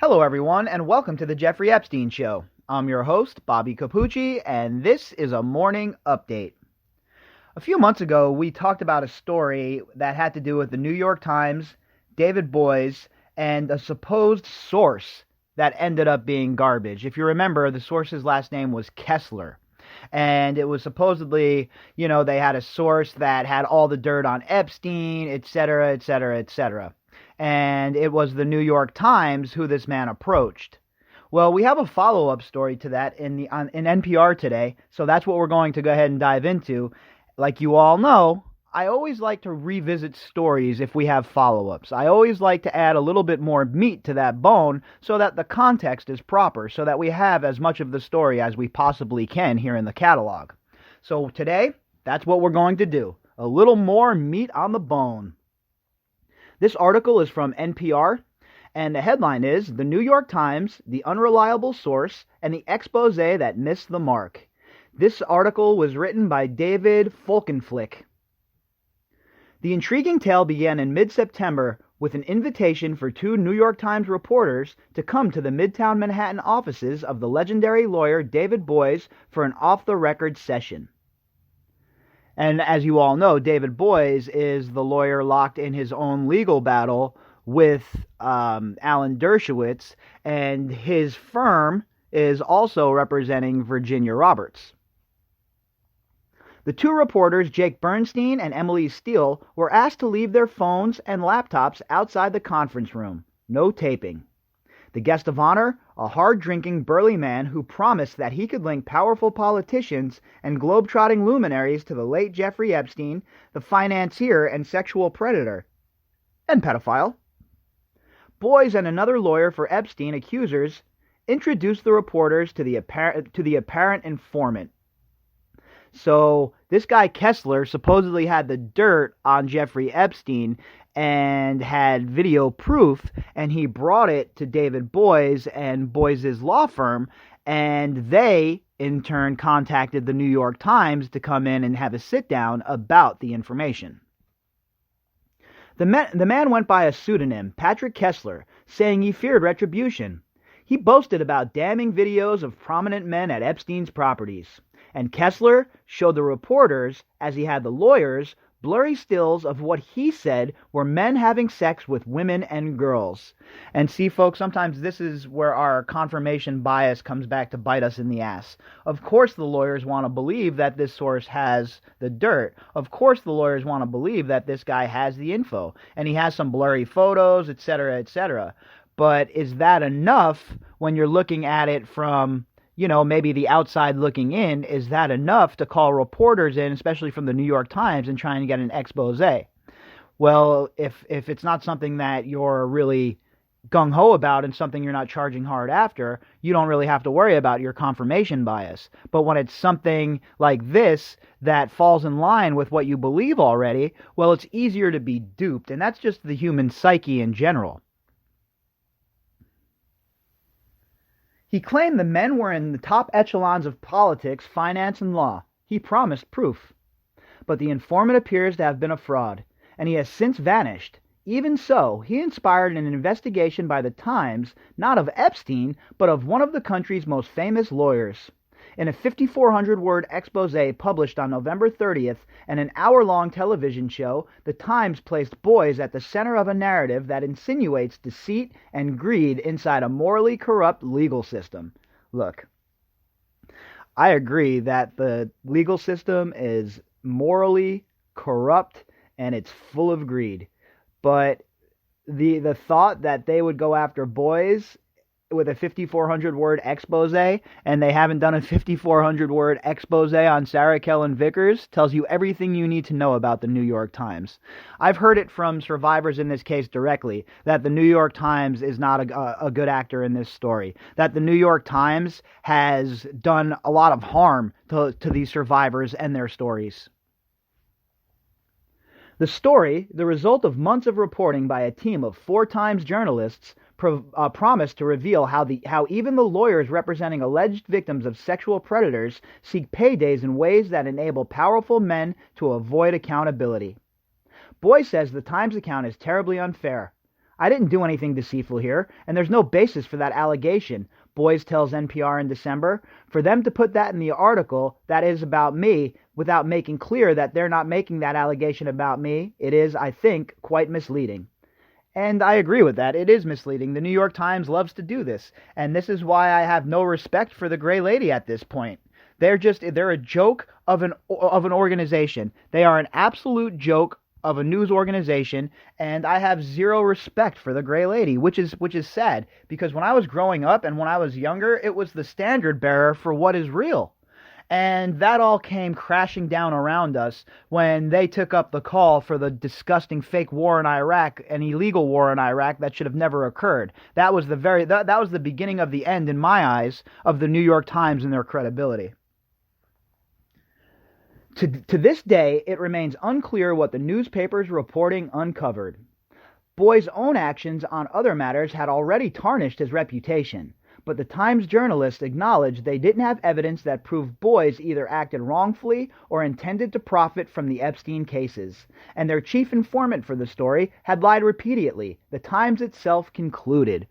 Hello, everyone, and welcome to the Jeffrey Epstein Show. I'm your host, Bobbycapucci, and this is a morning update. A few months ago, we talked about a story that had to do with the New York Times, David Boies, and a supposed source that ended up being garbage. If you remember, the source's last name was Kessler. And it was supposedly, they had a source that had all the dirt on Epstein, etc., etc., etc. And it was the New York Times who this man approached. Well, we have a follow-up story to that in NPR today, so that's what we're going to go ahead and dive into. Like you all know, I always like to revisit stories if we have follow-ups. I always like to add a little bit more meat to that bone so that the context is proper, so that we have as much of the story as we possibly can here in the catalog. So today, that's what we're going to do. A little more meat on the bone. This article is from NPR, and the headline is The New York Times, the Unreliable Source, and the Expose That Missed the Mark. This article was written by David Folkenflik. The intriguing tale began in mid-September with an invitation for two New York Times reporters to come to the Midtown Manhattan offices of the legendary lawyer David Boies for an off-the-record session. And as you all know, David Boies is the lawyer locked in his own legal battle with Alan Dershowitz, and his firm is also representing Virginia Roberts. The two reporters, Jake Bernstein and Emily Steele, were asked to leave their phones and laptops outside the conference room. No taping. The guest of honor, a hard-drinking, burly man who promised that he could link powerful politicians and globe-trotting luminaries to the late Jeffrey Epstein, the financier and sexual predator. And pedophile. Boies and another lawyer for Epstein accusers introduced the reporters to the apparent informant. So this guy Kessler supposedly had the dirt on Jeffrey Epstein and had video proof, and he brought it to David Boies and Boies' law firm, and they in turn contacted the New York Times to come in and have a sit down about the information. The man went by a pseudonym, Patrick Kessler, saying he feared retribution. He boasted about damning videos of prominent men at Epstein's properties. And Kessler showed the reporters, as he had the lawyers, blurry stills of what he said were men having sex with women and girls. And see, folks, sometimes this is where our confirmation bias comes back to bite us in the ass. Of course the lawyers want to believe that this source has the dirt. Of course the lawyers want to believe that this guy has the info. And he has some blurry photos, etc., etc. But is that enough when you're looking at it from maybe the outside looking in? Is that enough to call reporters in, especially from the New York Times, and trying to get an expose? Well, if it's not something that you're really gung-ho about and something you're not charging hard after, you don't really have to worry about your confirmation bias. But when it's something like this that falls in line with what you believe already, well, it's easier to be duped, and that's just the human psyche in general. He claimed the men were in the top echelons of politics, finance, and law. He promised proof. But the informant appears to have been a fraud, and he has since vanished. Even so, he inspired an investigation by the Times, not of Epstein, but of one of the country's most famous lawyers. In a 5,400-word expose published on November 30th and an hour-long television show, the Times placed Boies at the center of a narrative that insinuates deceit and greed inside a morally corrupt legal system. Look, I agree that the legal system is morally corrupt and it's full of greed. But the thought that they would go after Boies with a 5,400-word expose, and they haven't done a 5,400-word expose on Sarah Kellen Vickers, tells you everything you need to know about the New York Times. I've heard it from survivors in this case directly, that the New York Times is not a good actor in this story, that the New York Times has done a lot of harm to these survivors and their stories. The story, the result of months of reporting by a team of 4 Times journalists, promised to reveal how even the lawyers representing alleged victims of sexual predators seek paydays in ways that enable powerful men to avoid accountability. Boies says the Times account is terribly unfair. I didn't do anything deceitful here, and there's no basis for that allegation, Boies tells NPR in December. For them to put that in the article that is about me without making clear that they're not making that allegation about me, it is, I think, quite misleading. And I agree with that. It is misleading. The New York Times loves to do this, and this is why I have no respect for the Gray Lady at this point. They're a joke of an organization. They are an absolute joke of a news organization, and I have zero respect for the Gray Lady, which is sad, because when I was growing up and when I was younger, it was the standard bearer for what is real. And that all came crashing down around us when they took up the call for the disgusting fake war in Iraq, an illegal war in Iraq that should have never occurred. That was that was the beginning of the end, in my eyes, of the New York Times and their credibility. To this day, it remains unclear what the newspaper's reporting uncovered. Boies' own actions on other matters had already tarnished his reputation, but the Times journalists acknowledged they didn't have evidence that proved Boies either acted wrongfully or intended to profit from the Epstein cases, and their chief informant for the story had lied repeatedly, the Times itself concluded.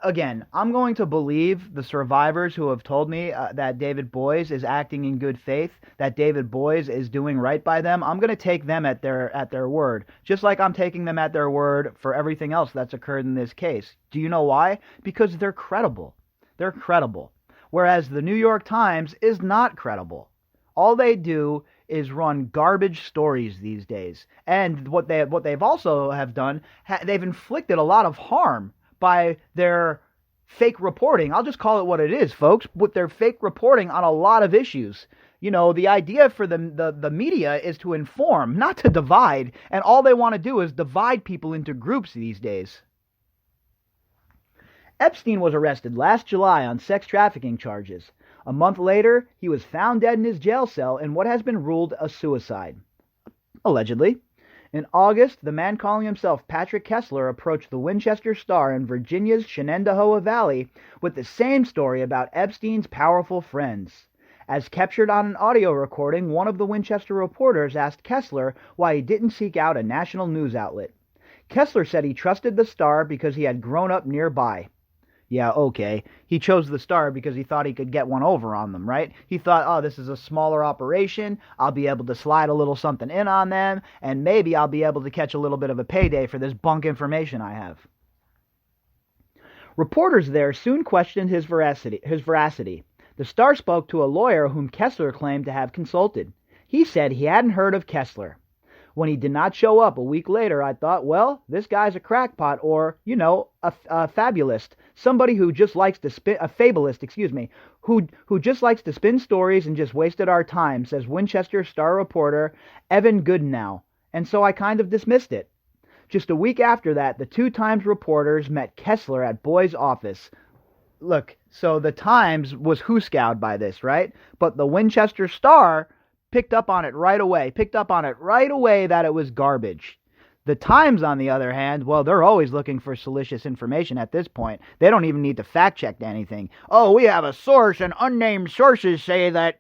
Again, I'm going to believe the survivors who have told me that David Boies is acting in good faith, that David Boies is doing right by them. I'm going to take them at their word, just like I'm taking them at their word for everything else that's occurred in this case. Do you know why? Because they're credible. They're credible. Whereas the New York Times is not credible. All they do is run garbage stories these days. And what they've also have done, they've inflicted a lot of harm by their fake reporting. I'll just call it what it is, folks, with their fake reporting on a lot of issues. You know, the idea for the media is to inform, not to divide, and all they want to do is divide people into groups these days. Epstein was arrested last July on sex trafficking charges. A month later, he was found dead in his jail cell in what has been ruled a suicide. Allegedly. In August, the man calling himself Patrick Kessler approached the Winchester Star in Virginia's Shenandoah Valley with the same story about Epstein's powerful friends. As captured on an audio recording, one of the Winchester reporters asked Kessler why he didn't seek out a national news outlet. Kessler said he trusted the Star because he had grown up nearby. Yeah, okay. He chose the Star because he thought he could get one over on them, right? He thought, oh, this is a smaller operation. I'll be able to slide a little something in on them, and maybe I'll be able to catch a little bit of a payday for this bunk information I have. Reporters there soon questioned his veracity. The Star spoke to a lawyer whom Kessler claimed to have consulted. He said he hadn't heard of Kessler. When he did not show up a week later, I thought, well, this guy's a crackpot or, a fabulist. Somebody who just likes to spin, a fabulist, who just likes to spin stories and just wasted our time, says Winchester Star reporter Evan Goodenow. And so I kind of dismissed it. Just a week after that, the two Times reporters met Kessler at Boies' office. Look, so the Times was hooskowed by this, right? But the Winchester Star picked up on it right away that it was garbage. The Times, on the other hand, well, they're always looking for salacious information at this point. They don't even need to fact-check anything. Oh, we have a source, and unnamed sources say that.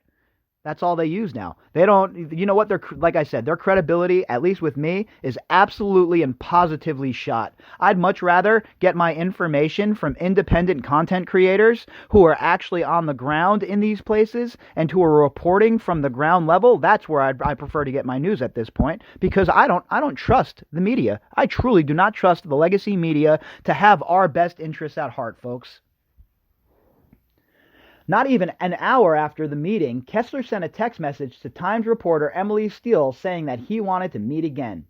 That's all they use now. They don't, you know what, like I said, their credibility, at least with me, is absolutely and positively shot. I'd much rather get my information from independent content creators who are actually on the ground in these places and who are reporting from the ground level. That's where I prefer to get my news at this point, because I don't trust the media. I truly do not trust the legacy media to have our best interests at heart, folks. Not even an hour after the meeting, Kessler sent a text message to Times reporter Emily Steele saying that he wanted to meet again.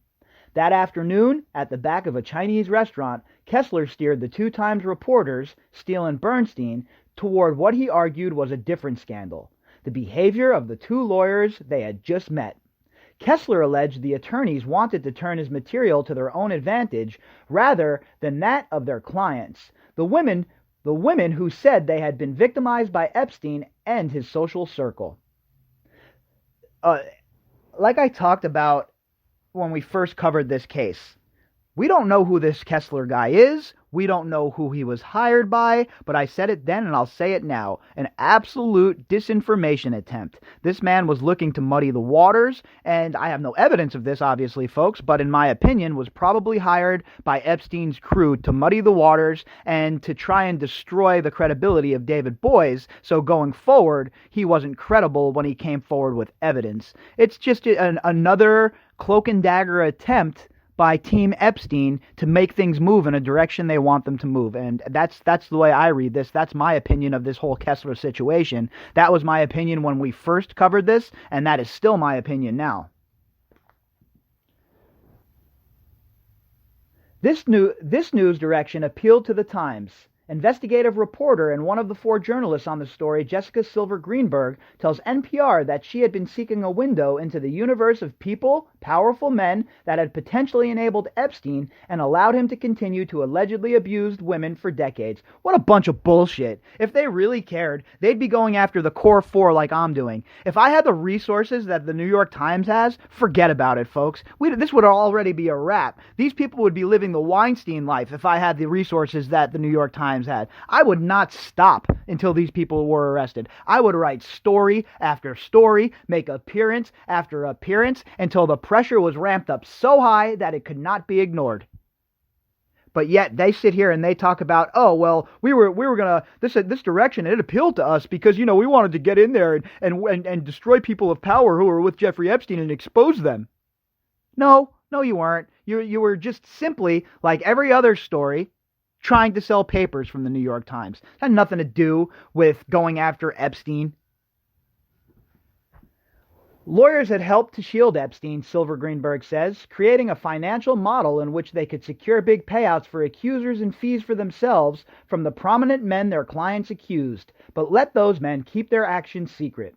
That afternoon, at the back of a Chinese restaurant, Kessler steered the two Times reporters, Steele and Bernstein, toward what he argued was a different scandal: the behavior of the two lawyers they had just met. Kessler alleged the attorneys wanted to turn his material to their own advantage rather than that of their clients, the women who said they had been victimized by Epstein and his social circle. Like I talked about when we first covered this case, we don't know who this Kessler guy is. We don't know who he was hired by, but I said it then and I'll say it now. An absolute disinformation attempt. This man was looking to muddy the waters, and I have no evidence of this, obviously, folks, but in my opinion, was probably hired by Epstein's crew to muddy the waters and to try and destroy the credibility of David Boies, so going forward, he wasn't credible when he came forward with evidence. It's just another cloak and dagger attempt by Team Epstein to make things move in a direction they want them to move. And that's the way I read this. That's my opinion of this whole Kessler situation. That was my opinion when we first covered this, and that is still my opinion now. This news direction appealed to the Times. Investigative reporter and one of the 4 journalists on the story, Jessica Silver Greenberg, tells NPR that she had been seeking a window into the universe of people, powerful men, that had potentially enabled Epstein and allowed him to continue to allegedly abuse women for decades. What a bunch of bullshit. If they really cared, they'd be going after the core 4 like I'm doing. If I had the resources that the New York Times has, forget about it, folks. This would already be a wrap. These people would be living the Weinstein life if I had the resources that the New York Times had. I would not stop until these people were arrested. I would write story after story, make appearance after appearance, until the pressure was ramped up so high that it could not be ignored. But yet they sit here and they talk about, oh, well, we were gonna this direction, it appealed to us because, we wanted to get in there and destroy people of power who were with Jeffrey Epstein and expose them. No, you weren't. You were just simply, like every other story, trying to sell papers from the New York Times. It had nothing to do with going after Epstein. Lawyers had helped to shield Epstein, Silver Greenberg says, creating a financial model in which they could secure big payouts for accusers and fees for themselves from the prominent men their clients accused, but let those men keep their actions secret.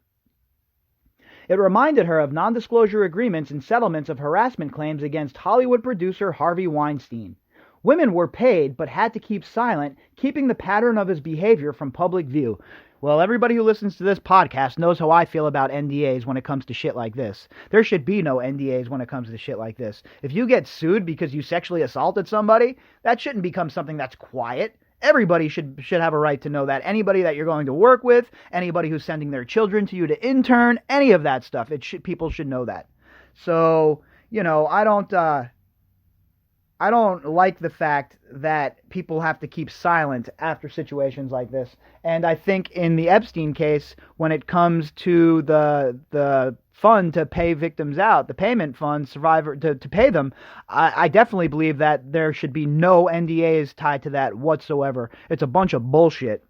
It reminded her of non-disclosure agreements and settlements of harassment claims against Hollywood producer Harvey Weinstein. Women were paid, but had to keep silent, keeping the pattern of his behavior from public view. Well, everybody who listens to this podcast knows how I feel about NDAs when it comes to shit like this. There should be no NDAs when it comes to shit like this. If you get sued because you sexually assaulted somebody, that shouldn't become something that's quiet. Everybody should have a right to know that. Anybody that you're going to work with, anybody who's sending their children to you to intern, any of that stuff, people should know that. So, I don't like the fact that people have to keep silent after situations like this. And I think in the Epstein case, when it comes to the fund to pay victims out, the payment fund to pay them, I definitely believe that there should be no NDAs tied to that whatsoever. It's a bunch of bullshit.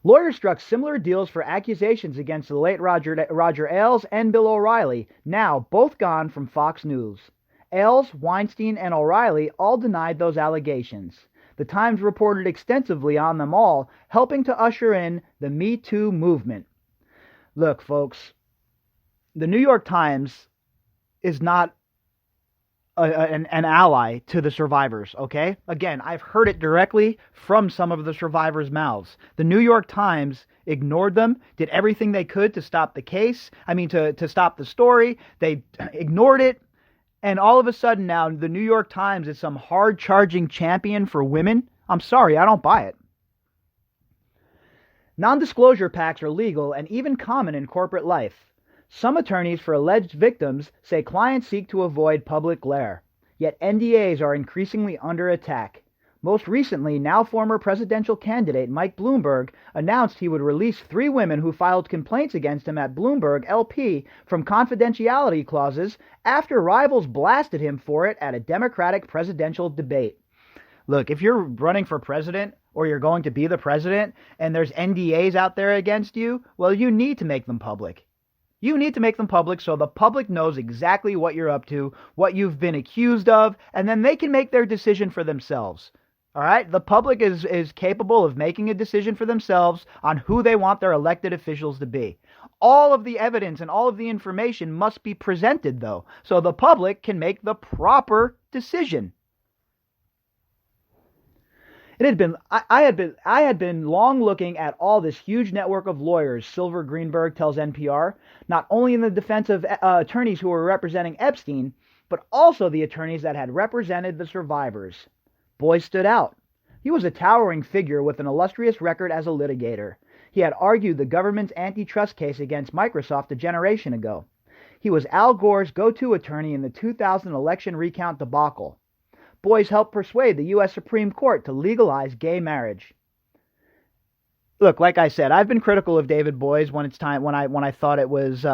Lawyers struck similar deals for accusations against the late Roger Ailes and Bill O'Reilly, now both gone from Fox News. Ailes, Weinstein, and O'Reilly all denied those allegations. The Times reported extensively on them all, helping to usher in the Me Too movement. Look, folks, the New York Times is not an ally to the survivors, okay? Again, I've heard it directly from some of the survivors' mouths. The New York Times ignored them, did everything they could to stop the case, to stop the story. They ignored it, and all of a sudden now, the New York Times is some hard-charging champion for women. I'm sorry, I don't buy it. Non-disclosure pacts are legal and even common in corporate life. Some attorneys for alleged victims say clients seek to avoid public glare, yet NDAs are increasingly under attack. Most recently, now former presidential candidate Mike Bloomberg announced he would release 3 women who filed complaints against him at Bloomberg LP from confidentiality clauses after rivals blasted him for it at a Democratic presidential debate. Look, if you're running for president or you're going to be the president and there's NDAs out there against you, well, you need to make them public. You need to make them public so the public knows exactly what you're up to, what you've been accused of, and then they can make their decision for themselves. All right? The public is capable of making a decision for themselves on who they want their elected officials to be. All of the evidence and all of the information must be presented, though, so the public can make the proper decision. I had been long looking at all this huge network of lawyers, Silver Greenberg tells NPR, not only in the defense of attorneys who were representing Epstein, but also the attorneys that had represented the survivors. Boies stood out. He was a towering figure with an illustrious record as a litigator. He had argued the government's antitrust case against Microsoft a generation ago. He was Al Gore's go-to attorney in the 2000 election recount debacle. Boies helped persuade the U.S. Supreme Court to legalize gay marriage. Look, like I said, I've been critical of David Boies when I thought it was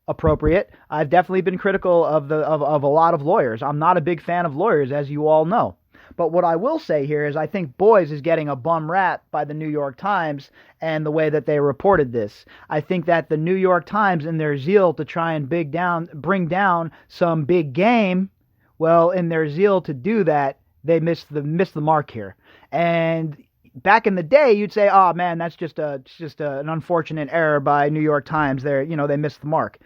appropriate. I've definitely been critical of a lot of lawyers. I'm not a big fan of lawyers, as you all know. But what I will say here is I think Boies is getting a bum rap by the New York Times and the way that they reported this. I think that the New York Times, in their zeal to try and bring down some big game, well, in their zeal to do that, they missed the mark here. And back in the day, you'd say, "Oh man, that's just an unfortunate error by New York Times. They missed the mark."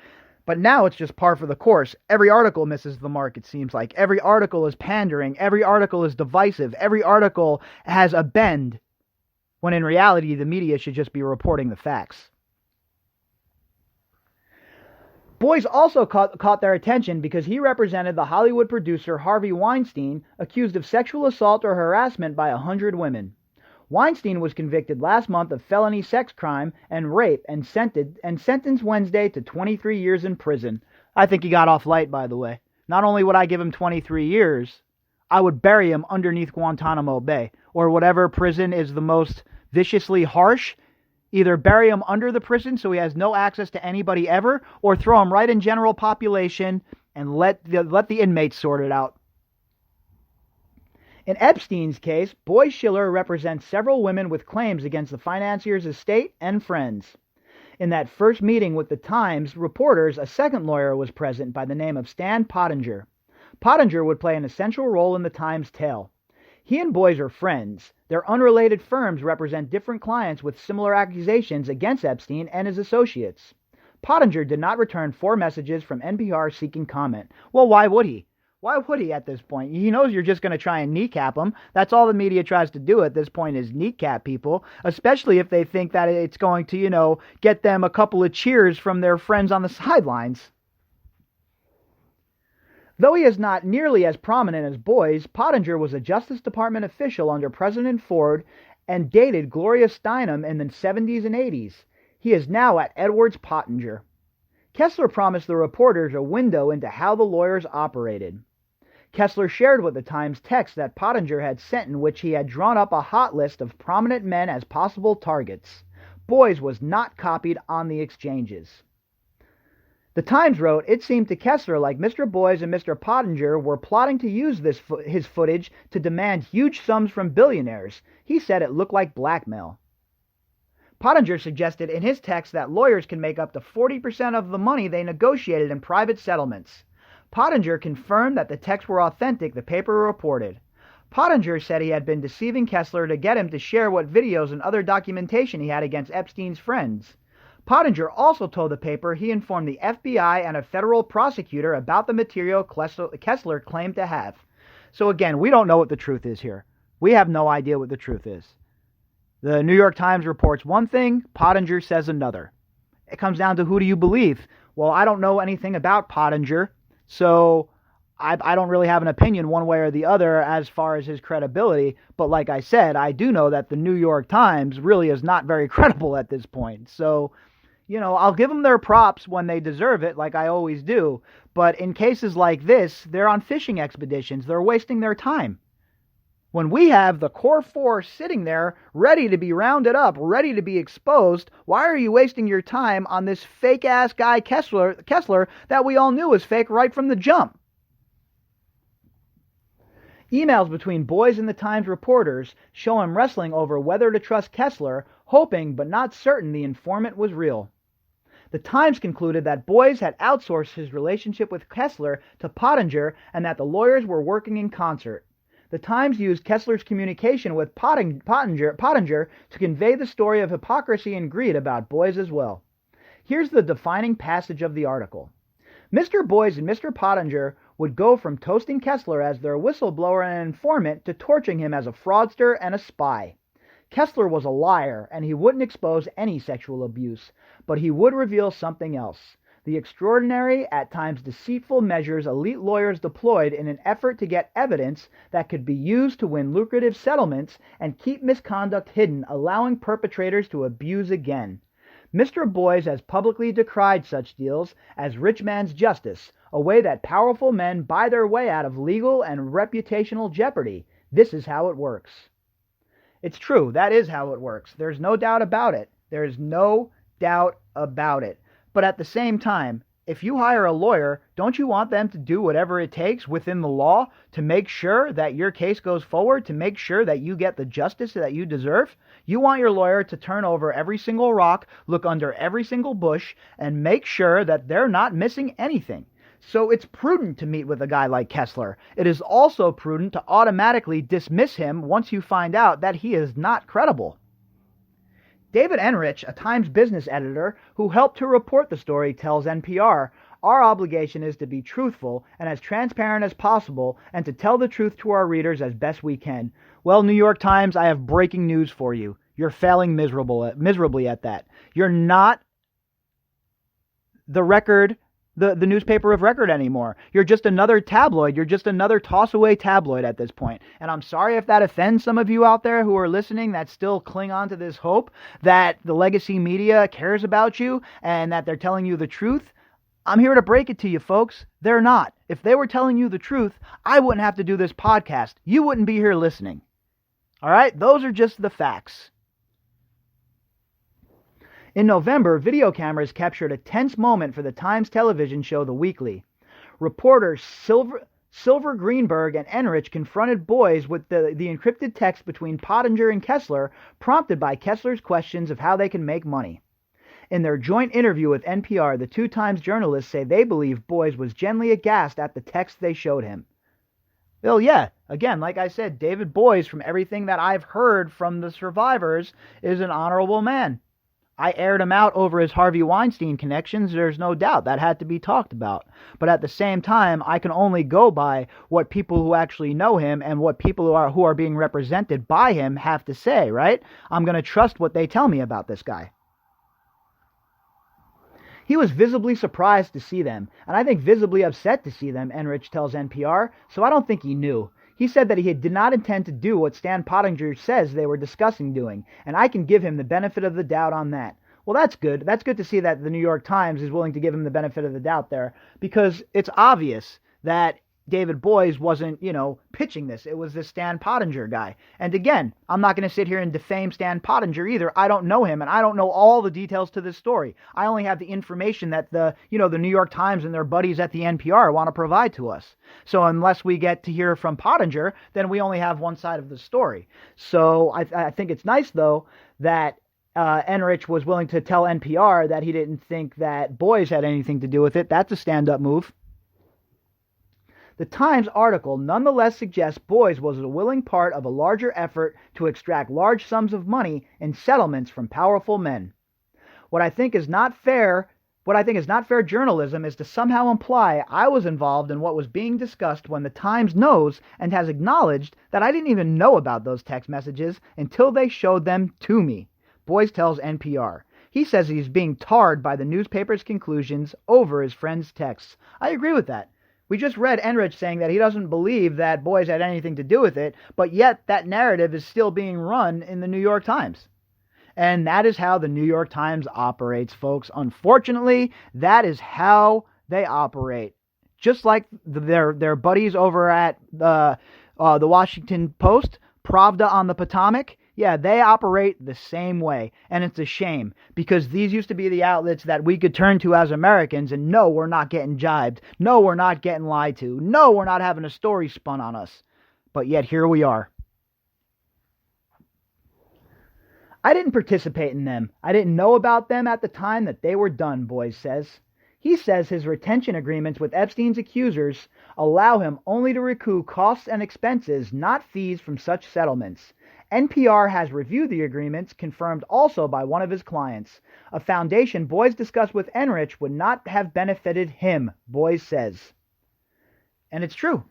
But now it's just par for the course. Every article misses the mark, it seems like. Every article is pandering. Every article is divisive. Every article has a bend, when in reality, the media should just be reporting the facts. Boies also caught their attention because he represented the Hollywood producer Harvey Weinstein, accused of sexual assault or harassment by 100 women. Weinstein was convicted last month of felony sex crime and rape and sentenced Wednesday to 23 years in prison. I think he got off light, by the way. Not only would I give him 23 years, I would bury him underneath Guantanamo Bay, or whatever prison is the most viciously harsh. Either bury him under the prison so he has no access to anybody ever, or throw him right in general population and let the inmates sort it out. In Epstein's case, Boies Schiller represents several women with claims against the financier's estate and friends. In that first meeting with the Times reporters, a second lawyer was present by the name of Stan Pottinger. Pottinger would play an essential role in the Times' tale. He and Boies are friends. Their unrelated firms represent different clients with similar accusations against Epstein and his associates. Pottinger did not return 4 messages from NPR seeking comment. Well, why would he? Why would he at this point? He knows you're just going to try and kneecap him. That's all the media tries to do at this point is kneecap people, especially if they think that it's going to, get them a couple of cheers from their friends on the sidelines. Though he is not nearly as prominent as Boies, Pottinger was a Justice Department official under President Ford and dated Gloria Steinem in the 70s and 80s. He is now at Edwards Pottinger. Kessler promised the reporters a window into how the lawyers operated. Kessler shared with the Times text that Pottinger had sent in which he had drawn up a hot list of prominent men as possible targets. Boies was not copied on the exchanges. The Times wrote, it seemed to Kessler like Mr. Boies and Mr. Pottinger were plotting to use his footage to demand huge sums from billionaires. He said it looked like blackmail. Pottinger suggested in his text that lawyers can make up to 40% of the money they negotiated in private settlements. Pottinger confirmed that the texts were authentic, the paper reported. Pottinger said he had been deceiving Kessler to get him to share what videos and other documentation he had against Epstein's friends. Pottinger also told the paper he informed the FBI and a federal prosecutor about the material Kessler claimed to have. So again, we don't know what the truth is here. We have no idea what the truth is. The New York Times reports one thing, Pottinger says another. It comes down to who do you believe? Well, I don't know anything about Pottinger, so I don't really have an opinion one way or the other as far as his credibility. But like I said, I do know that the New York Times really is not very credible at this point. So, I'll give them their props when they deserve it, like I always do. But in cases like this, they're on fishing expeditions. They're wasting their time. When we have the core four sitting there, ready to be rounded up, ready to be exposed, why are you wasting your time on this fake-ass guy Kessler that we all knew was fake right from the jump? Emails between Boies and the Times reporters show him wrestling over whether to trust Kessler, hoping but not certain the informant was real. The Times concluded that Boies had outsourced his relationship with Kessler to Pottinger and that the lawyers were working in concert. The Times used Kessler's communication with Pottinger to convey the story of hypocrisy and greed about Boies as well. Here's the defining passage of the article. Mr. Boies and Mr. Pottinger would go from toasting Kessler as their whistleblower and informant to torching him as a fraudster and a spy. Kessler was a liar, and he wouldn't expose any sexual abuse, but he would reveal something else. the extraordinary, at times deceitful measures elite lawyers deployed in an effort to get evidence that could be used to win lucrative settlements and keep misconduct hidden, allowing perpetrators to abuse again. Mr. Boies has publicly decried such deals as rich man's justice, a way that powerful men buy their way out of legal and reputational jeopardy. This is how it works. It's true. That is how it works. There's no doubt about it. There's no doubt about it. But at the same time, if you hire a lawyer, don't you want them to do whatever it takes within the law to make sure that your case goes forward, to make sure that you get the justice that you deserve? You want your lawyer to turn over every single rock, look under every single bush, and make sure that they're not missing anything. So it's prudent to meet with a guy like Kessler. It is also prudent to automatically dismiss him once you find out that he is not credible. David Enrich, a Times business editor who helped to report the story, tells NPR, "Our obligation is to be truthful and as transparent as possible and to tell the truth to our readers as best we can." Well, New York Times, I have breaking news for you. You're failing miserably at that. You're not the newspaper of record anymore. You're just another tabloid. You're just another toss-away tabloid at this point. And I'm sorry if that offends some of you out there who are listening that still cling on to this hope that the legacy media cares about you and that they're telling you the truth. I'm here to break it to you, folks. They're not. If they were telling you the truth, I wouldn't have to do this podcast. You wouldn't be here listening. All right? Those are just the facts. In November, video cameras captured a tense moment for the Times television show The Weekly. Reporters Silver Greenberg and Enrich confronted Boies with the encrypted text between Pottinger and Kessler, prompted by Kessler's questions of how they can make money. In their joint interview with NPR, the two Times journalists say they believe Boies was genuinely aghast at the text they showed him. Well, yeah, again, like I said, David Boies, from everything that I've heard from the survivors, is an honorable man. I aired him out over his Harvey Weinstein connections. There's no doubt that had to be talked about. But at the same time, I can only go by what people who actually know him and what people who are being represented by him have to say, right? I'm going to trust what they tell me about this guy. He was visibly surprised to see them, and I think visibly upset to see them, Enrich tells NPR, so I don't think he knew. He said that he did not intend to do what Stan Pottinger says they were discussing doing, and I can give him the benefit of the doubt on that. Well, that's good. That's good to see that the New York Times is willing to give him the benefit of the doubt there, because it's obvious that David Boies wasn't, pitching this. It was this Stan Pottinger guy. And again, I'm not going to sit here and defame Stan Pottinger either. I don't know him, and I don't know all the details to this story. I only have the information that the New York Times and their buddies at the NPR want to provide to us. So unless we get to hear from Pottinger, then we only have one side of the story. So I think it's nice, though, that Enrich was willing to tell NPR that he didn't think that Boies had anything to do with it. That's a stand-up move. The Times article nonetheless suggests Boies was a willing part of a larger effort to extract large sums of money in settlements from powerful men. What I think is not fair journalism is to somehow imply I was involved in what was being discussed when the Times knows and has acknowledged that I didn't even know about those text messages until they showed them to me, Boies tells NPR. He says he's being tarred by the newspaper's conclusions over his friend's texts. I agree with that. We just read Enrich saying that he doesn't believe that Boies had anything to do with it, but yet that narrative is still being run in the New York Times. And that is how the New York Times operates, folks. Unfortunately, that is how they operate. Just like their buddies over at the Washington Post, Pravda on the Potomac, yeah, they operate the same way. And it's a shame, because these used to be the outlets that we could turn to as Americans and no, we're not getting jibed. No, we're not getting lied to. No, we're not having a story spun on us. But yet here we are. I didn't participate in them. I didn't know about them at the time that they were done, Boies says. He says his retention agreements with Epstein's accusers allow him only to recoup costs and expenses, not fees from such settlements. NPR has reviewed the agreements, confirmed also by one of his clients. A foundation Boies discussed with Enrich would not have benefited him, Boies says. And it's true.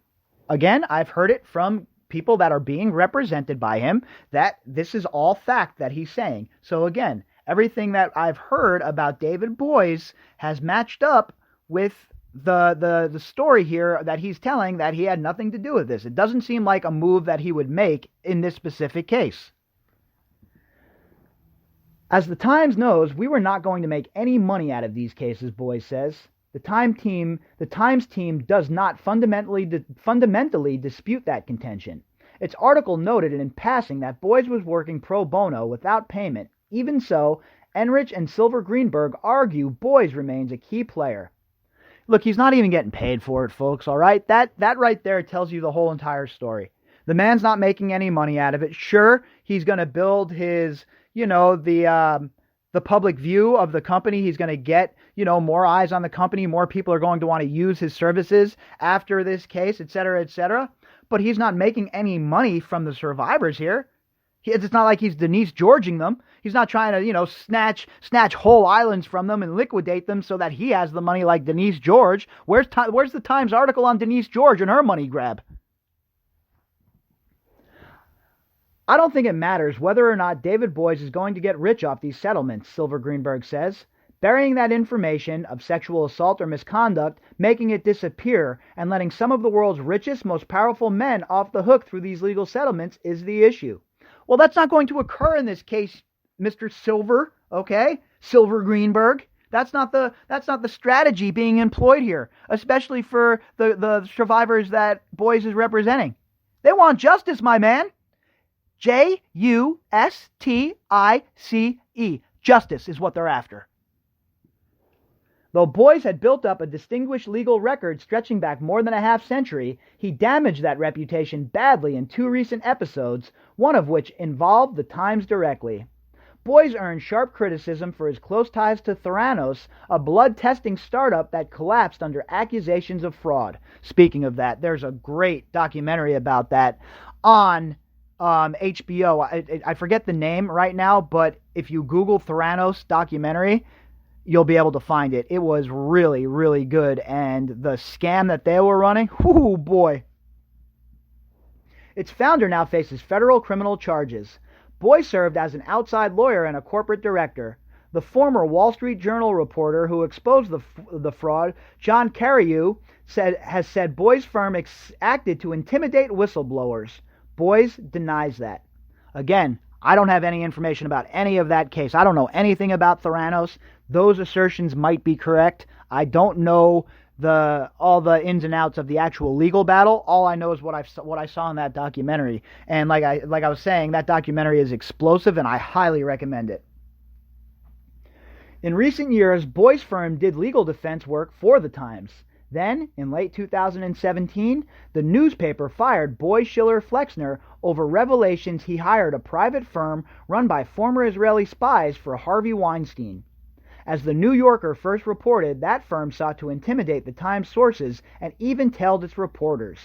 Again, I've heard it from people that are being represented by him that this is all fact that he's saying. So again, Everything that I've heard about David Boies has matched up with the story here that he's telling, that he had nothing to do with this. It doesn't seem like a move that he would make in this specific case. As the Times knows, we were not going to make any money out of these cases, Boies says. The Times team does not fundamentally dispute that contention. Its article noted in passing that Boies was working pro bono without payment. Even so, Enrich and Silver Greenberg argue Boies remains a key player. Look, he's not even getting paid for it, folks, all right? That right there tells you the whole entire story. The man's not making any money out of it. Sure, he's going to build his, the public view of the company. He's going to get, more eyes on the company. More people are going to want to use his services after this case, et cetera, et cetera. But he's not making any money from the survivors here. It's not like he's Denise Georging them. He's not trying to, snatch whole islands from them and liquidate them so that he has the money like Denise George. Where's the Times article on Denise George and her money grab? I don't think it matters whether or not David Boies is going to get rich off these settlements, Silver Greenberg says. Burying that information of sexual assault or misconduct, making it disappear, and letting some of the world's richest, most powerful men off the hook through these legal settlements is the issue. Well, that's not going to occur in this case, Mr. Silver, okay? Silver Greenberg. That's not the strategy being employed here, especially for the survivors that Boies is representing. They want justice, my man. Justice. Justice is what they're after. Though Boies had built up a distinguished legal record stretching back more than a half-century, he damaged that reputation badly in 2 recent episodes, one of which involved the Times directly. Boies earned sharp criticism for his close ties to Theranos, a blood-testing startup that collapsed under accusations of fraud. Speaking of that, there's a great documentary about that on HBO. I forget the name right now, but if you Google Theranos documentary, you'll be able to find it. It was really, really good. And the scam that they were running, whoo boy. Its founder now faces federal criminal charges. Boies served as an outside lawyer and a corporate director. The former Wall Street Journal reporter who exposed the fraud, John Carreyrou, has said Boies' firm acted to intimidate whistleblowers. Boies denies that. Again, I don't have any information about any of that case. I don't know anything about Theranos. Those assertions might be correct. I don't know all the ins and outs of the actual legal battle. All I know is what I saw in that documentary. And like I was saying, that documentary is explosive, and I highly recommend it. In recent years, Boies' firm did legal defense work for the Times. Then, in late 2017, the newspaper fired Boies Schiller Flexner over revelations he hired a private firm run by former Israeli spies for Harvey Weinstein. As the New Yorker first reported, that firm sought to intimidate the Times sources and even tailed its reporters.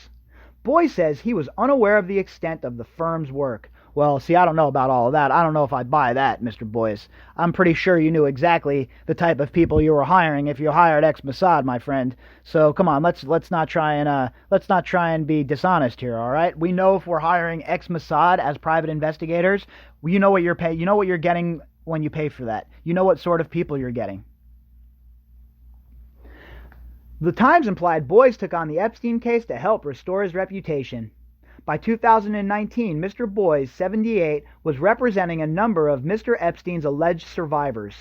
Boies says he was unaware of the extent of the firm's work. Well, see, I don't know about all of that. I don't know if I buy that, Mr. Boies. I'm pretty sure you knew exactly the type of people you were hiring if you hired ex-Mossad, my friend. So come on, let's not try and be dishonest here, all right? We know if we're hiring ex-Mossad as private investigators, you know what you're getting when you pay for that. You know what sort of people you're getting. The Times implied Boies took on the Epstein case to help restore his reputation. By 2019, Mr. Boies, 78, was representing a number of Mr. Epstein's alleged survivors.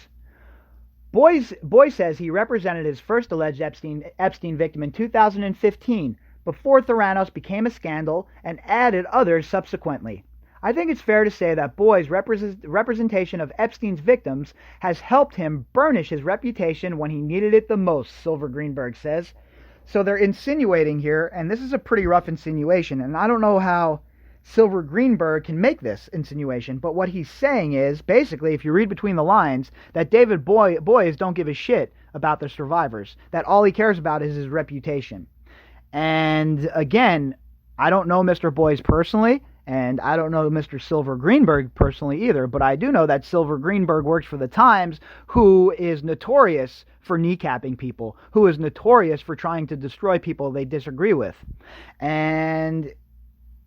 Boies says he represented his first alleged Epstein victim in 2015, before Theranos became a scandal, and added others subsequently. I think it's fair to say that Boies' representation of Epstein's victims has helped him burnish his reputation when he needed it the most, Silver Greenberg says. So they're insinuating here, and this is a pretty rough insinuation, and I don't know how Silver Greenberg can make this insinuation, but what he's saying is, basically, if you read between the lines, that David Boies don't give a shit about the survivors, that all he cares about is his reputation. And again, I don't know Mr. Boies personally, and I don't know Mr. Silver Greenberg personally either, but I do know that Silver Greenberg works for the Times, who is notorious for kneecapping people, who is notorious for trying to destroy people they disagree with. And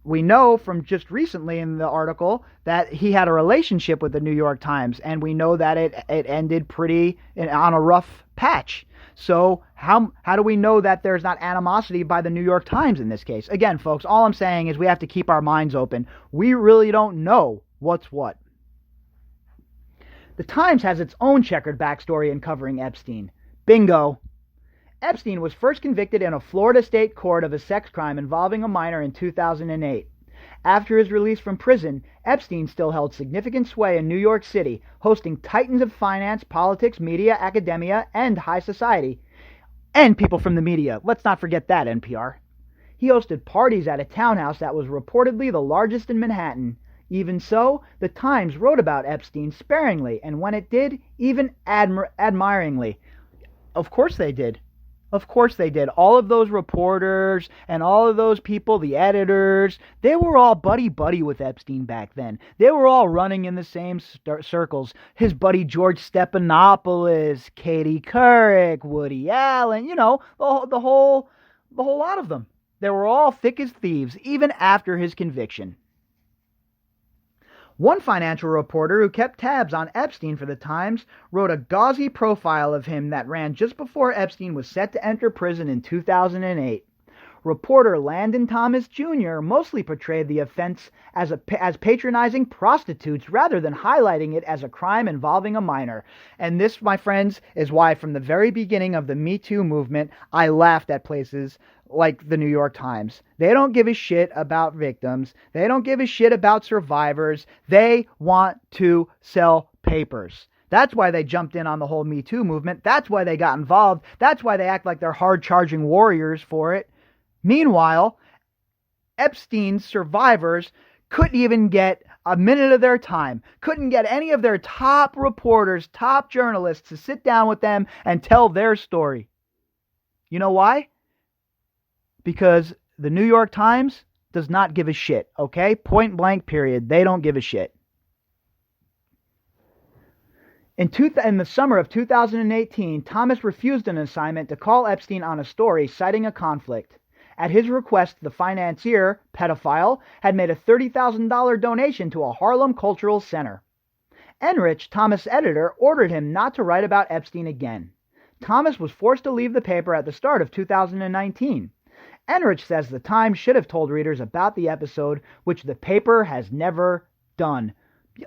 we know from just recently in the article that he had a relationship with the New York Times, and we know that it ended on a rough patch. So how do we know that there's not animosity by the New York Times in this case? Again, folks, all I'm saying is we have to keep our minds open. We really don't know what's what. The Times has its own checkered backstory in covering Epstein. Bingo. Epstein was first convicted in a Florida state court of a sex crime involving a minor in 2008. After his release from prison, Epstein still held significant sway in New York City, hosting titans of finance, politics, media, academia, and high society. And people from the media. Let's not forget that, NPR. He hosted parties at a townhouse that was reportedly the largest in Manhattan. Even so, the Times wrote about Epstein sparingly, and when it did, even admiringly. Of course they did. Of course they did. All of those reporters and all of those people, the editors, they were all buddy-buddy with Epstein back then. They were all running in the same circles. His buddy George Stephanopoulos, Katie Couric, Woody Allen, the whole lot of them. They were all thick as thieves, even after his conviction. One financial reporter who kept tabs on Epstein for the Times wrote a gauzy profile of him that ran just before Epstein was set to enter prison in 2008. Reporter Landon Thomas Jr. mostly portrayed the offense as patronizing prostitutes rather than highlighting it as a crime involving a minor. And this, my friends, is why from the very beginning of the Me Too movement, I laughed at places like the New York Times. They don't give a shit about victims. They don't give a shit about survivors. They want to sell papers. That's why they jumped in on the whole Me Too movement. That's why they got involved. That's why they act like they're hard-charging warriors for it. Meanwhile, Epstein's survivors couldn't even get a minute of their time, couldn't get any of their top reporters, top journalists to sit down with them and tell their story. You know why? Because the New York Times does not give a shit, okay? Point blank, period. They don't give a shit. In the summer of 2018, Thomas refused an assignment to call Epstein on a story, citing a conflict. At his request, the financier, pedophile, had made a $30,000 donation to a Harlem cultural center. Enrich, Thomas' editor, ordered him not to write about Epstein again. Thomas was forced to leave the paper at the start of 2019. Enrich says the Times should have told readers about the episode, which the paper has never done.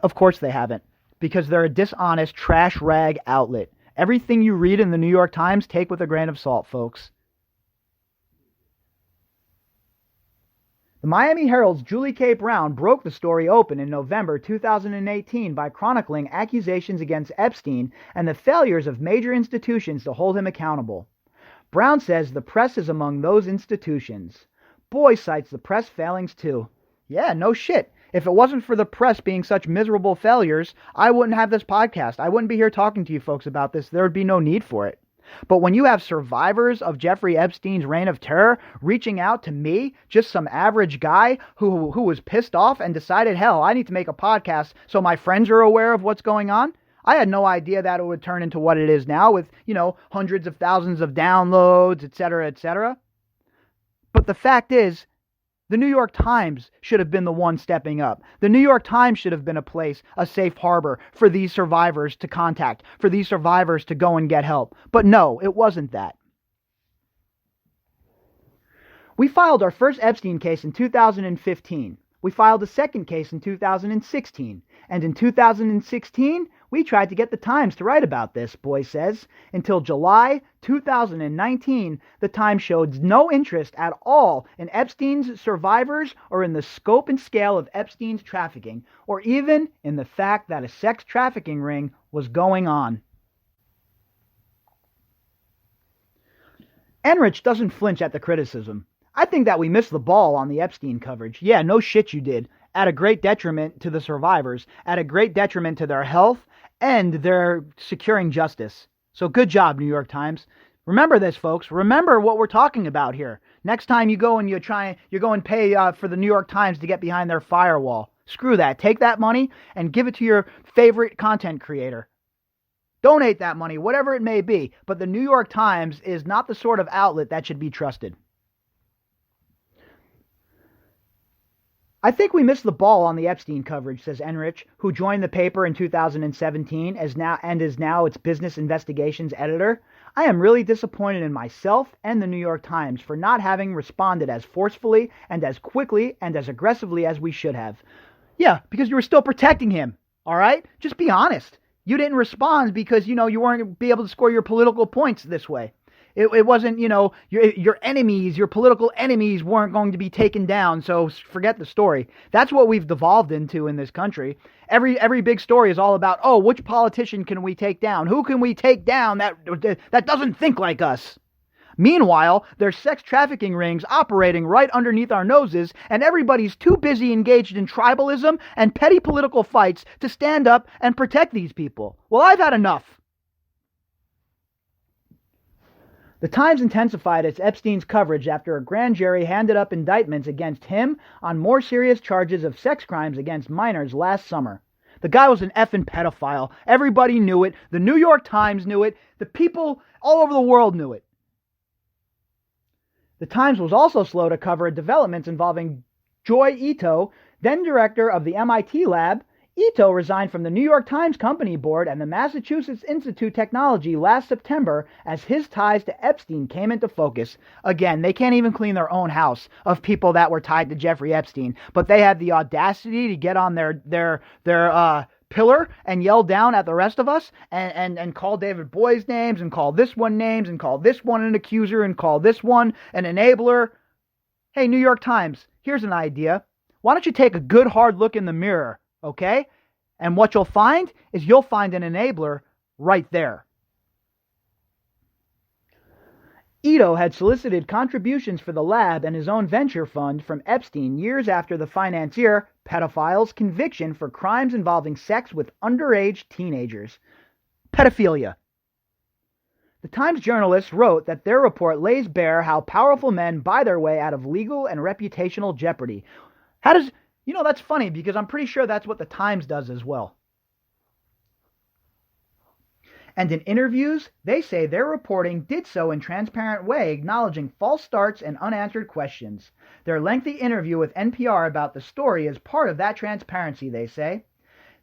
Of course they haven't, because they're a dishonest trash rag outlet. Everything you read in the New York Times, take with a grain of salt, folks. The Miami Herald's Julie K. Brown broke the story open in November 2018 by chronicling accusations against Epstein and the failures of major institutions to hold him accountable. Brown says the press is among those institutions. Boies cites the press failings too. Yeah, no shit. If it wasn't for the press being such miserable failures, I wouldn't have this podcast. I wouldn't be here talking to you folks about this. There would be no need for it. But when you have survivors of Jeffrey Epstein's reign of terror reaching out to me, just some average guy who was pissed off and decided, hell, I need to make a podcast so my friends are aware of what's going on. I had no idea that it would turn into what it is now with, hundreds of thousands of downloads, etc., etc. But the fact is, the New York Times should have been the one stepping up. The New York Times should have been a safe harbor for these survivors to contact, for these survivors to go and get help. But no, it wasn't that. We filed our first Epstein case in 2015. We filed a second case in 2016. And in 2016, we tried to get the Times to write about this, Boies says. Until July 2019, the Times showed no interest at all in Epstein's survivors or in the scope and scale of Epstein's trafficking, or even in the fact that a sex trafficking ring was going on. Enrich doesn't flinch at the criticism. I think that we missed the ball on the Epstein coverage. Yeah, no shit you did. At a great detriment to the survivors, at a great detriment to their health, and their securing justice. So good job, New York Times. Remember this, folks. Remember what we're talking about here. Next time you go and you go and pay for the New York Times to get behind their firewall. Screw that. Take that money and give it to your favorite content creator. Donate that money, whatever it may be. But the New York Times is not the sort of outlet that should be trusted. I think we missed the ball on the Epstein coverage, says Enrich, who joined the paper in 2017 is now its business investigations editor. I am really disappointed in myself and the New York Times for not having responded as forcefully and as quickly and as aggressively as we should have. Yeah, because you were still protecting him, all right? Just be honest. You didn't respond because, you weren't going to be able to score your political points this way. It wasn't, your enemies, your political enemies weren't going to be taken down, so forget the story. That's what we've devolved into in this country. Every big story is all about, which politician can we take down? Who can we take down that doesn't think like us? Meanwhile, there's sex trafficking rings operating right underneath our noses, and everybody's too busy engaged in tribalism and petty political fights to stand up and protect these people. Well, I've had enough. The Times intensified its Epstein's coverage after a grand jury handed up indictments against him on more serious charges of sex crimes against minors last summer. The guy was an effing pedophile. Everybody knew it. The New York Times knew it. The people all over the world knew it. The Times was also slow to cover developments involving Joy Ito, then director of the MIT lab. Ito resigned from the New York Times Company Board and the Massachusetts Institute of Technology last September as his ties to Epstein came into focus. Again, they can't even clean their own house of people that were tied to Jeffrey Epstein, but they had the audacity to get on their pillar and yell down at the rest of us and call David Boies names and call this one names and call this one an accuser and call this one an enabler. Hey, New York Times, here's an idea. Why don't you take a good hard look in the mirror? Okay? And what you'll find is you'll find an enabler right there. Ito had solicited contributions for the lab and his own venture fund from Epstein years after the financier, pedophile's conviction for crimes involving sex with underage teenagers. Pedophilia. The Times journalists wrote that their report lays bare how powerful men buy their way out of legal and reputational jeopardy. That's funny because I'm pretty sure that's what the Times does as well. And in interviews, they say their reporting did so in a transparent way, acknowledging false starts and unanswered questions. Their lengthy interview with NPR about the story is part of that transparency, they say.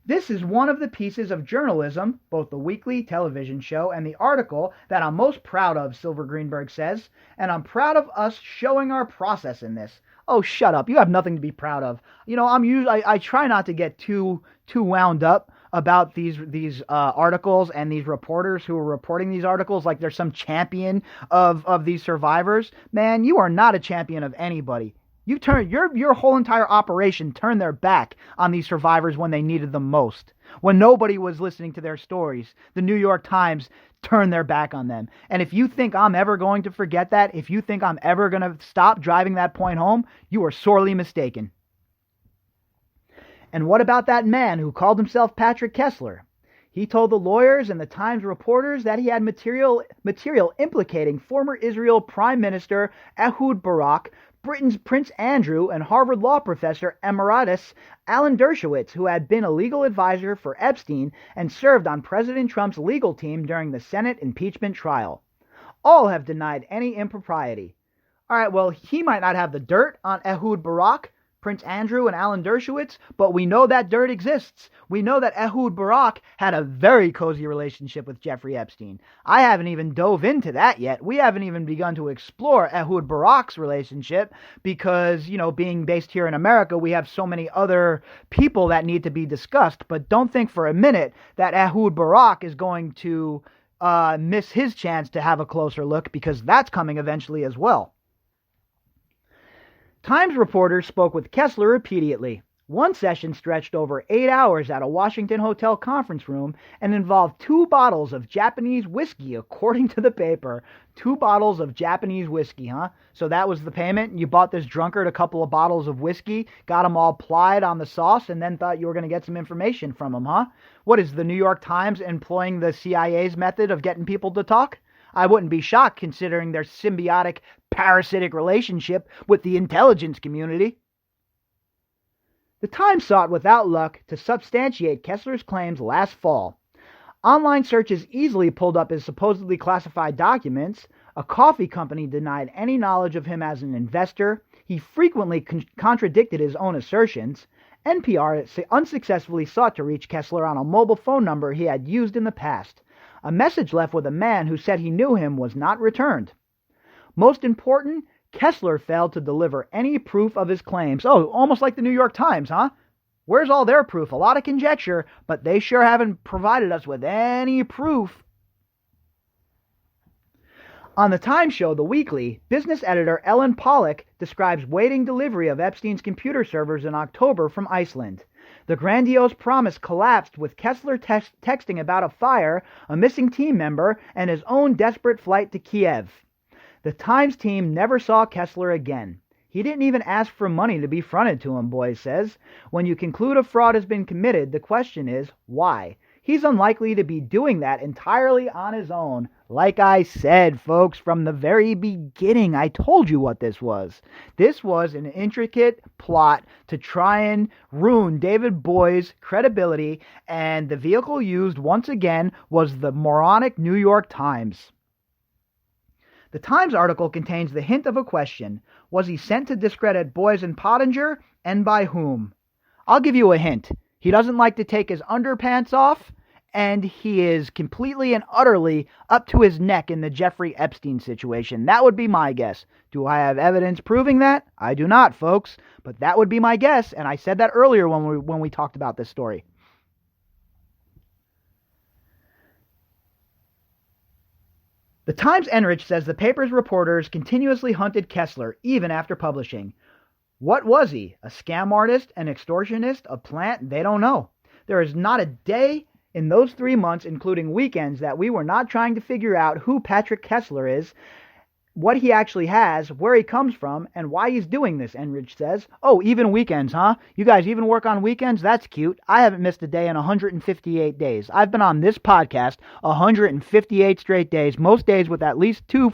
This is one of the pieces of journalism, both the weekly television show and the article, that I'm most proud of, Silver Greenberg says, and I'm proud of us showing our process in this. Oh, shut up. You have nothing to be proud of. I try not to get too wound up about these articles and these reporters who are reporting these articles like they're some champion of these survivors. Man, you are not a champion of anybody. You turned your whole entire operation turned their back on these survivors when they needed them most. When nobody was listening to their stories, the New York Times turned their back on them. And if you think I'm ever going to forget that, if you think I'm ever going to stop driving that point home, you are sorely mistaken. And what about that man who called himself Patrick Kessler? He told the lawyers and the Times reporters that he had material implicating former Israel Prime Minister Ehud Barak, Britain's Prince Andrew, and Harvard law professor emeritus Alan Dershowitz, who had been a legal advisor for Epstein and served on President Trump's legal team during the Senate impeachment trial. All have denied any impropriety. All right, well, he might not have the dirt on Ehud Barak, Prince Andrew, and Alan Dershowitz, but we know that dirt exists. We know that Ehud Barak had a very cozy relationship with Jeffrey Epstein. I haven't even dove into that yet. We haven't even begun to explore Ehud Barak's relationship because, being based here in America, we have so many other people that need to be discussed. But don't think for a minute that Ehud Barak is going to miss his chance to have a closer look, because that's coming eventually as well. Times reporters spoke with Kessler repeatedly. One session stretched over 8 hours at a Washington hotel conference room and involved 2 bottles of Japanese whiskey, according to the paper. 2 bottles of Japanese whiskey, huh? So that was the payment? You bought this drunkard a couple of bottles of whiskey, got him all plied on the sauce, and then thought you were going to get some information from him, huh? What is the New York Times employing the CIA's method of getting people to talk? I wouldn't be shocked considering their symbiotic, parasitic relationship with the intelligence community. The Times sought without luck to substantiate Kessler's claims last fall. Online searches easily pulled up his supposedly classified documents. A coffee company denied any knowledge of him as an investor. He frequently contradicted his own assertions. NPR unsuccessfully sought to reach Kessler on a mobile phone number he had used in the past. A message left with a man who said he knew him was not returned. Most important, Kessler failed to deliver any proof of his claims. Oh, almost like the New York Times, huh? Where's all their proof? A lot of conjecture, but they sure haven't provided us with any proof. On the Time Show, The Weekly, business editor Ellen Pollack describes waiting delivery of Epstein's computer servers in October from Iceland. The grandiose promise collapsed with Kessler texting about a fire, a missing team member, and his own desperate flight to Kiev. The Times team never saw Kessler again. He didn't even ask for money to be fronted to him, Boies says. When you conclude a fraud has been committed, the question is, why? He's unlikely to be doing that entirely on his own. Like I said, folks, from the very beginning, I told you what this was. This was an intricate plot to try and ruin David Boies' credibility, and the vehicle used once again was the moronic New York Times. The Times article contains the hint of a question. Was he sent to discredit Boies and Pottinger, and by whom? I'll give you a hint. He doesn't like to take his underpants off, and he is completely and utterly up to his neck in the Jeffrey Epstein situation. That would be my guess. Do I have evidence proving that? I do not, folks, but that would be my guess, and I said that earlier when we talked about this story. The Times-Enrich says the paper's reporters continuously hunted Kessler, even after publishing. What was he? A scam artist? An extortionist? A plant? They don't know. There is not a day in those 3 months, including weekends, that we were not trying to figure out who Patrick Kessler is, what he actually has, where he comes from, and why he's doing this, Enrich says. Oh, even weekends, huh? You guys even work on weekends? That's cute. I haven't missed a day in 158 days. I've been on this podcast 158 straight days, most days with at least two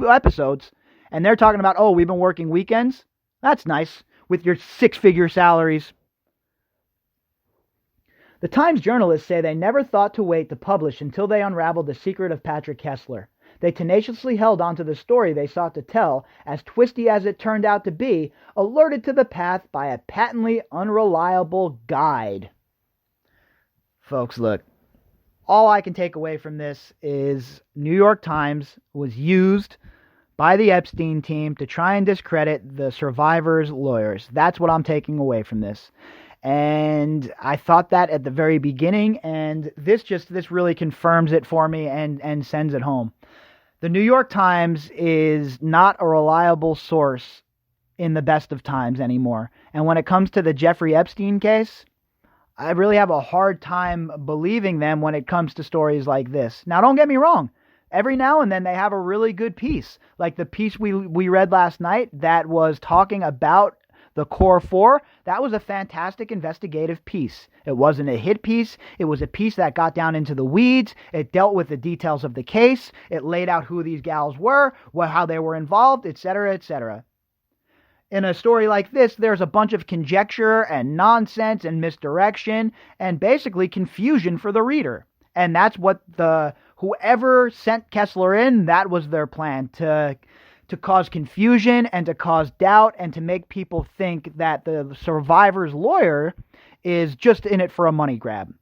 episodes, and they're talking about, oh, we've been working weekends? That's nice, with your six-figure salaries. The Times journalists say they never thought to wait to publish until they unraveled the secret of Patrick Kessler. They tenaciously held onto the story they sought to tell, as twisty as it turned out to be, alerted to the path by a patently unreliable guide. Folks, look, all I can take away from this is New York Times was used by the Epstein team to try and discredit the survivors' lawyers. That's what I'm taking away from this. And I thought that at the very beginning, and this really confirms it for me and sends it home. The New York Times is not a reliable source in the best of times anymore. And when it comes to the Jeffrey Epstein case, I really have a hard time believing them when it comes to stories like this. Now, don't get me wrong. Every now and then they have a really good piece. Like the piece we read last night that was talking about the Core Four. That was a fantastic investigative piece. It wasn't a hit piece. It was a piece that got down into the weeds. It dealt with the details of the case. It laid out who these gals were, how they were involved, etc., etc. In a story like this, there's a bunch of conjecture and nonsense and misdirection and basically confusion for the reader. And that's what whoever sent Kessler in, that was their plan, to cause confusion and to cause doubt and to make people think that the survivor's lawyer is just in it for a money grab.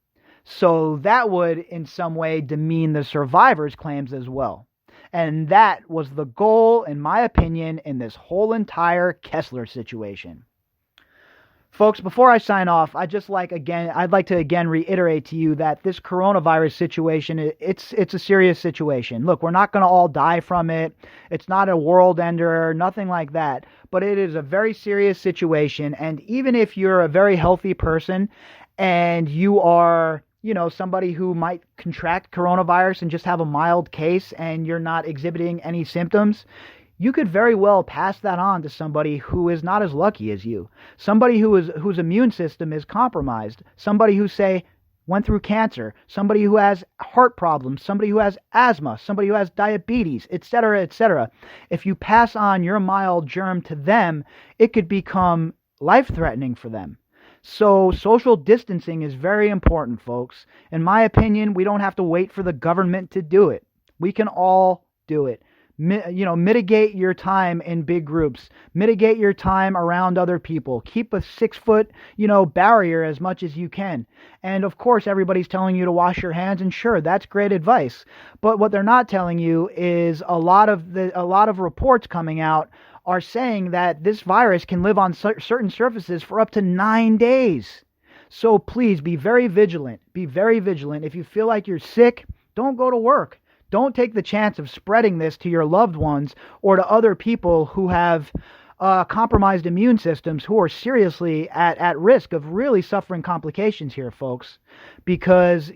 So that would in some way demean the survivor's claims as well. And that was the goal, in my opinion, in this whole entire Kessler situation. Folks, before I sign off, I'd like to again reiterate to you that this coronavirus situation, it's a serious situation. Look, we're not going to all die from it. It's not a world ender, nothing like that. But it is a very serious situation. And even if you're a very healthy person and you are, somebody who might contract coronavirus and just have a mild case and you're not exhibiting any symptoms, you could very well pass that on to somebody who is not as lucky as you. Somebody whose immune system is compromised. Somebody who, say, went through cancer. Somebody who has heart problems. Somebody who has asthma. Somebody who has diabetes, etc., etc. If you pass on your mild germ to them, it could become life-threatening for them. So social distancing is very important, folks. In my opinion, we don't have to wait for the government to do it. We can all do it. Mitigate your time in big groups. Mitigate your time around other people. Keep a 6 foot, barrier as much as you can. And of course, everybody's telling you to wash your hands, and sure, that's great advice. But what they're not telling you is a lot of reports coming out are saying that this virus can live on certain surfaces for up to 9 days. So please be very vigilant. Be very vigilant. If you feel like you're sick, don't go to work. Don't take the chance of spreading this to your loved ones or to other people who have compromised immune systems, who are seriously at risk of really suffering complications here, folks. Because,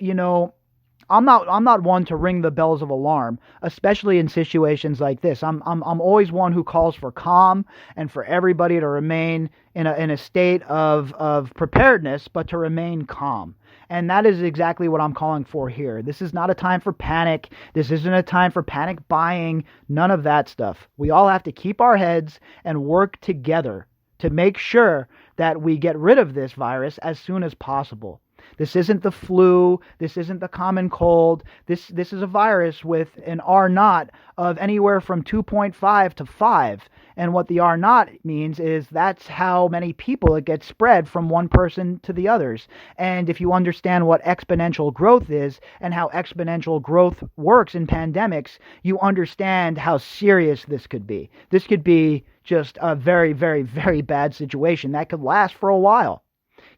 I'm not one to ring the bells of alarm, especially in situations like this. I'm always one who calls for calm and for everybody to remain in a state of preparedness, but to remain calm. And that is exactly what I'm calling for here. This is not a time for panic. This isn't a time for panic buying. None of that stuff. We all have to keep our heads and work together to make sure that we get rid of this virus as soon as possible. This isn't the flu. This isn't the common cold. This is a virus with an R naught of anywhere from 2.5 to 5. And what the R naught means is that's how many people it gets spread from one person to the others. And if you understand what exponential growth is and how exponential growth works in pandemics, you understand how serious this could be. This could be just a very, very, very bad situation that could last for a while.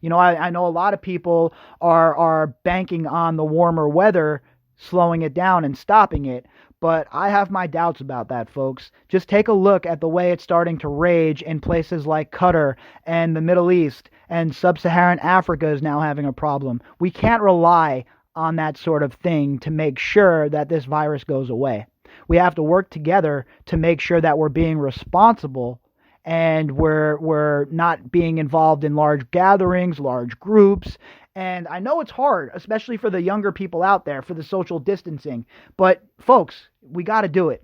I know a lot of people are banking on the warmer weather slowing it down and stopping it, but I have my doubts about that, folks. Just take a look at the way it's starting to rage in places like Qatar and the Middle East, and sub-Saharan Africa is now having a problem. We can't rely on that sort of thing to make sure that this virus goes away. We have to work together to make sure that we're being responsible and we're not being involved in large gatherings, large groups. And I know it's hard, especially for the younger people out there, for the social distancing. But folks, we got to do it.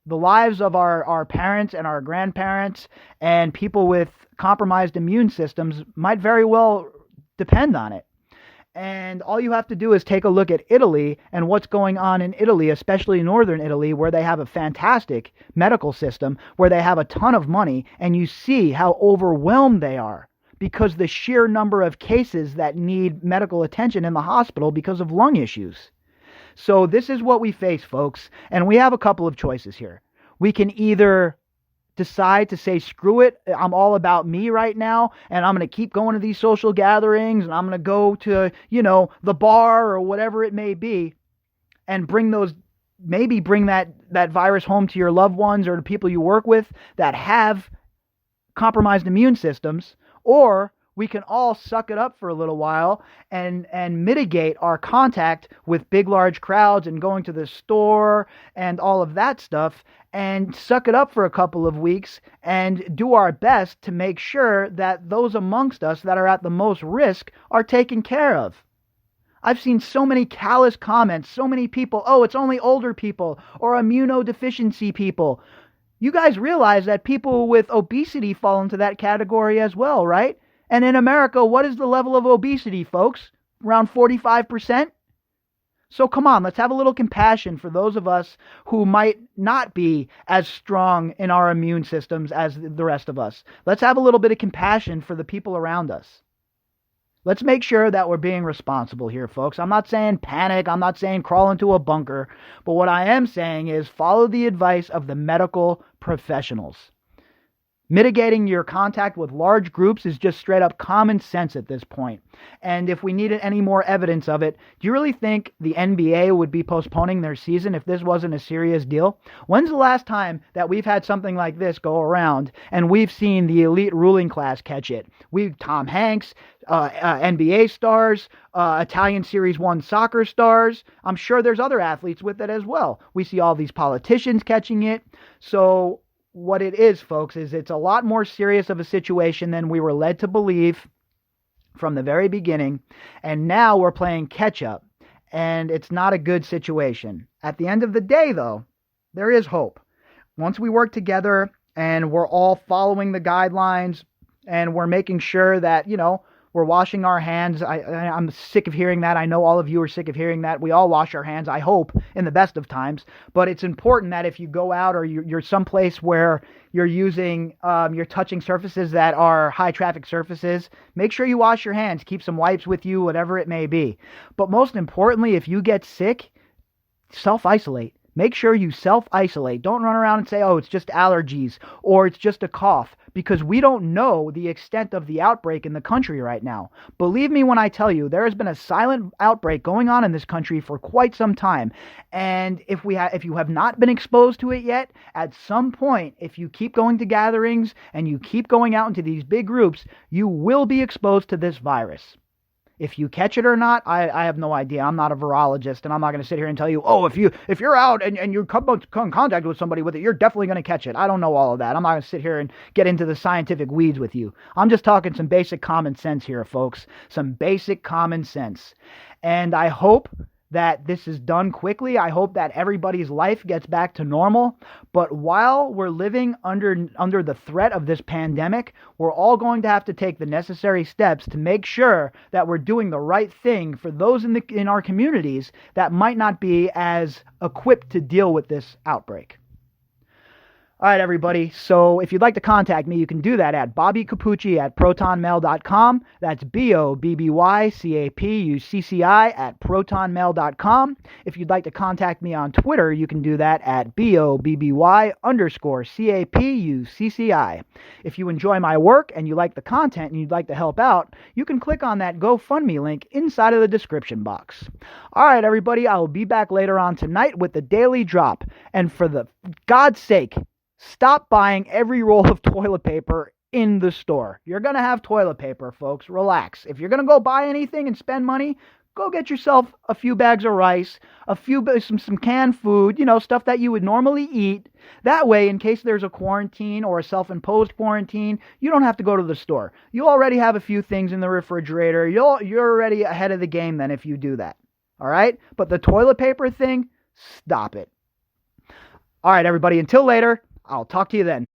The lives of our parents and our grandparents and people with compromised immune systems might very well depend on it. And all you have to do is take a look at Italy and what's going on in Italy, especially northern Italy, where they have a fantastic medical system, where they have a ton of money, and you see how overwhelmed they are because the sheer number of cases that need medical attention in the hospital because of lung issues. So this is what we face, folks, and we have a couple of choices here. We can either decide to say, screw it, I'm all about me right now, and I'm going to keep going to these social gatherings, and I'm going to go to, the bar or whatever it may be, and bring that virus home to your loved ones or to people you work with that have compromised immune systems. Or we can all suck it up for a little while and mitigate our contact with big, large crowds and going to the store and all of that stuff, and suck it up for a couple of weeks and do our best to make sure that those amongst us that are at the most risk are taken care of. I've seen so many callous comments, so many people, it's only older people or immunodeficiency people. You guys realize that people with obesity fall into that category as well, right? And in America, what is the level of obesity, folks? Around 45%? So come on, let's have a little compassion for those of us who might not be as strong in our immune systems as the rest of us. Let's have a little bit of compassion for the people around us. Let's make sure that we're being responsible here, folks. I'm not saying panic. I'm not saying crawl into a bunker. But what I am saying is follow the advice of the medical professionals. Mitigating your contact with large groups is just straight up common sense at this point. And if we needed any more evidence of it, do you really think the NBA would be postponing their season if this wasn't a serious deal? When's the last time that we've had something like this go around and we've seen the elite ruling class catch it? Tom Hanks, NBA stars, Italian Series 1 soccer stars. I'm sure there's other athletes with it as well. We see all these politicians catching it. So what it is, folks, is it's a lot more serious of a situation than we were led to believe from the very beginning. And now we're playing catch up, and it's not a good situation. At the end of the day, though, there is hope. Once we work together and we're all following the guidelines and we're making sure that, We're washing our hands. I'm sick of hearing that. I know all of you are sick of hearing that. We all wash our hands, I hope, in the best of times. But it's important that if you go out or you're someplace where you're touching surfaces that are high traffic surfaces, make sure you wash your hands. Keep some wipes with you, whatever it may be. But most importantly, if you get sick, self-isolate. Make sure you self-isolate. Don't run around and say, oh, it's just allergies or it's just a cough, because we don't know the extent of the outbreak in the country right now. Believe me when I tell you, there has been a silent outbreak going on in this country for quite some time. And if you have not been exposed to it yet, at some point, if you keep going to gatherings and you keep going out into these big groups, you will be exposed to this virus. If you catch it or not, I have no idea. I'm not a virologist, and I'm not going to sit here and tell you, oh, if you're out and you come in contact with somebody with it, you're definitely going to catch it. I don't know all of that. I'm not going to sit here and get into the scientific weeds with you. I'm just talking some basic common sense here, folks. Some basic common sense. And I hope that this is done quickly. I hope that everybody's life gets back to normal. But while we're living under the threat of this pandemic, we're all going to have to take the necessary steps to make sure that we're doing the right thing for those in our communities that might not be as equipped to deal with this outbreak. All right, everybody. So if you'd like to contact me, you can do that at bobbycapucci@protonmail.com. That's BOBBYCAPUCCI@protonmail.com. If you'd like to contact me on Twitter, you can do that at BOBBY_CAPUCCI. If you enjoy my work and you like the content and you'd like to help out, you can click on that GoFundMe link inside of the description box. All right, everybody. I will be back later on tonight with the Daily Drop. And for the God's sake, stop buying every roll of toilet paper in the store. You're going to have toilet paper, folks. Relax. If you're going to go buy anything and spend money, go get yourself a few bags of rice, some canned food, stuff that you would normally eat. That way, in case there's a quarantine or a self-imposed quarantine, you don't have to go to the store. You already have a few things in the refrigerator. You're already ahead of the game then if you do that. All right? But the toilet paper thing, stop it. All right, everybody. Until later. I'll talk to you then.